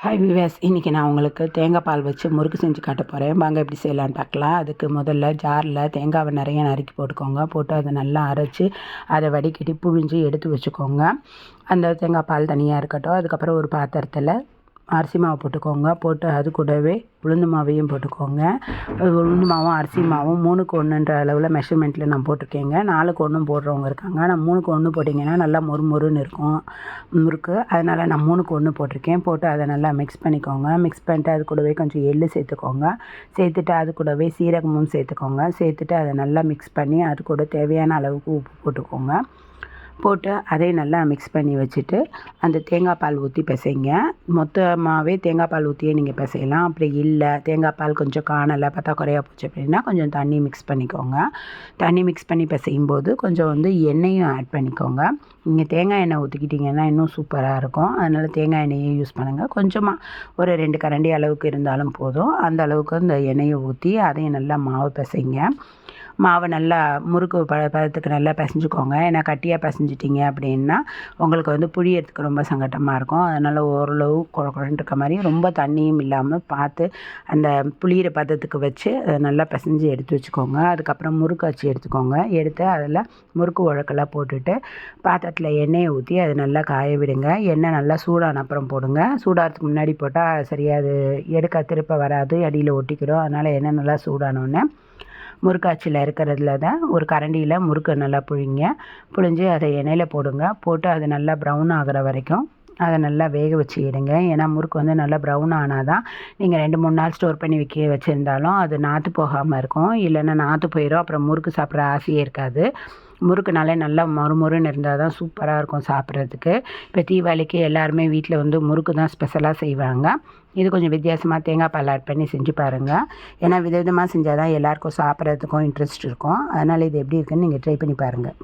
Hi wives, இன்றைக்கி நான் உங்களுக்கு தேங்காய் பால் வச்சு முறுக்கு செஞ்சு காட்ட போகிறேன். வாங்க எப்படி செய்யலான்னு பார்க்கலாம். அதுக்கு முதல்ல ஜாரில் தேங்காவை நிறைய நறுக்கி போட்டுக்கோங்க. போட்டு அதை நல்லா அரைச்சி அதை வடிகட்டி புழிஞ்சு எடுத்து வச்சுக்கோங்க. அந்த தேங்காய் பால் தனியாக இருக்கட்டும். அதுக்கப்புறம் ஒரு பாத்திரத்தில் அரிசி மாவு போட்டுக்கோங்க. போட்டு அது கூடவே உளுந்து மாவையும் போட்டுக்கோங்க. உளுந்து மாவும் அரிசி மாவும் 3க்கு 1ன்ற அளவில் மெஷர்மெண்ட்டில் நான் போட்டிருக்கேங்க. 4க்கு 1 போடுறவங்க இருக்காங்க. நான் 3க்கு 1 போட்டிங்கன்னா நல்லா மொறுமொறுன்னு இருக்கும் முறுக்கு. அதனால் நான் 3க்கு 1 போட்டிருக்கேன். போட்டு அதை நல்லா மிக்ஸ் பண்ணிக்கோங்க. மிக்ஸ் பண்ணிட்டு அது கூடவே கொஞ்சம் எள்ளு சேர்த்துக்கோங்க. சேர்த்துட்டு அது கூடவே சீரகமும் சேர்த்துக்கோங்க. சேர்த்துட்டு அதை நல்லா மிக்ஸ் பண்ணி அது கூட தேவையான அளவுக்கு உப்பு போட்டுக்கோங்க. போட்டு அதை நல்லா மிக்ஸ் பண்ணி வச்சுட்டு அந்த தேங்காய் பால் ஊற்றி பிசைங்க. மொத்தமாகவே தேங்காய் பால் ஊற்றியே நீங்கள் பிசையலாம். அப்படி இல்லை தேங்காய் பால் கொஞ்சம் காணலை பற்றாக்குறையாக போச்சு அப்படின்னா கொஞ்சம் தண்ணி மிக்ஸ் பண்ணிக்கோங்க. தண்ணி மிக்ஸ் பண்ணி பிசையும் போது கொஞ்சம் எண்ணெயும் ஆட் பண்ணிக்கோங்க. நீங்கள் தேங்காய் எண்ணெய் ஊற்றிக்கிட்டிங்கன்னா இன்னும் சூப்பராக இருக்கும். அதனால் தேங்காய் எண்ணெயை யூஸ் பண்ணுங்கள். கொஞ்சமாக ஒரு 2 கரண்டி அளவுக்கு இருந்தாலும் போதும். அந்த அளவுக்கு இந்த எண்ணெயை ஊற்றி அதையும் நல்லா மாவு பிசைங்க. மாவை நல்லா முறுக்கு பதத்துக்கு நல்லா பிசைஞ்சுக்கோங்க. ஏன்னா கட்டியாக பிசைஞ்சிட்டிங்க அப்படின்னா உங்களுக்கு புழியறதுக்கு ரொம்ப சங்கட்டமாக இருக்கும். அதனால் ஓரளவு குழன்னு இருக்க மாதிரி ரொம்ப தண்ணியும் இல்லாமல் பார்த்து அந்த புளியிற பதத்துக்கு வச்சு அதை நல்லா பிசைஞ்சு எடுத்து வச்சுக்கோங்க. அதுக்கப்புறம் முறுக்கு வச்சு எடுத்துக்கோங்க. எடுத்து அதில் முறுக்கு உழக்கெல்லாம் போட்டுட்டு பாத்திரத்தில் எண்ணெயை ஊற்றி அதை நல்லா காய விடுங்க. எண்ணெய் நல்லா சூடான அப்புறம் போடுங்க. சூடாகிறதுக்கு முன்னாடி போட்டால் சரியாக அது எடுக்க திருப்ப வராது, அடியில் ஒட்டிக்கிறோம். அதனால் எண்ணெய் நல்லா சூடானோடனே முறுக்காச்சியில் இருக்கிறதுல தான் ஒரு கரண்டியில் முறுக்கு நல்லா புழிஞ்சு அதை எண்ணெயில் போடுங்க. போட்டு அது நல்லா ப்ரௌன் ஆகிற வரைக்கும் அதை நல்லா வேக வச்சு எடுங்க. ஏன்னா முறுக்கு நல்லா ப்ரௌன் ஆனால் தான் நீங்கள் 2-3 நாள் ஸ்டோர் பண்ணி வச்சுருந்தாலும் அது நாற்று போகாமல் இருக்கும். இல்லைன்னா நாற்று போயிடும். அப்புறம் முறுக்கு சாப்பிட்ற ஆசையே இருக்காது. முறுக்குனாலே நல்லா மொறுமொறுன்னு இருந்தால் தான் சூப்பராக இருக்கும் சாப்பிட்றதுக்கு. இப்போ தீபாவளிக்கு எல்லாருமே வீட்டில் முறுக்கு தான் ஸ்பெஷலாக செய்வாங்க. இது கொஞ்சம் வித்தியாசமாக தேங்காய் பால் ஆட் பண்ணி செஞ்சு பாருங்கள். ஏன்னா விதவிதமாக செஞ்சால் தான் எல்லாேருக்கும் சாப்பிட்றதுக்கும் இன்ட்ரெஸ்ட் இருக்கும். அதனால் இது எப்படி இருக்குதுன்னு நீங்கள் ட்ரை பண்ணி பாருங்கள்.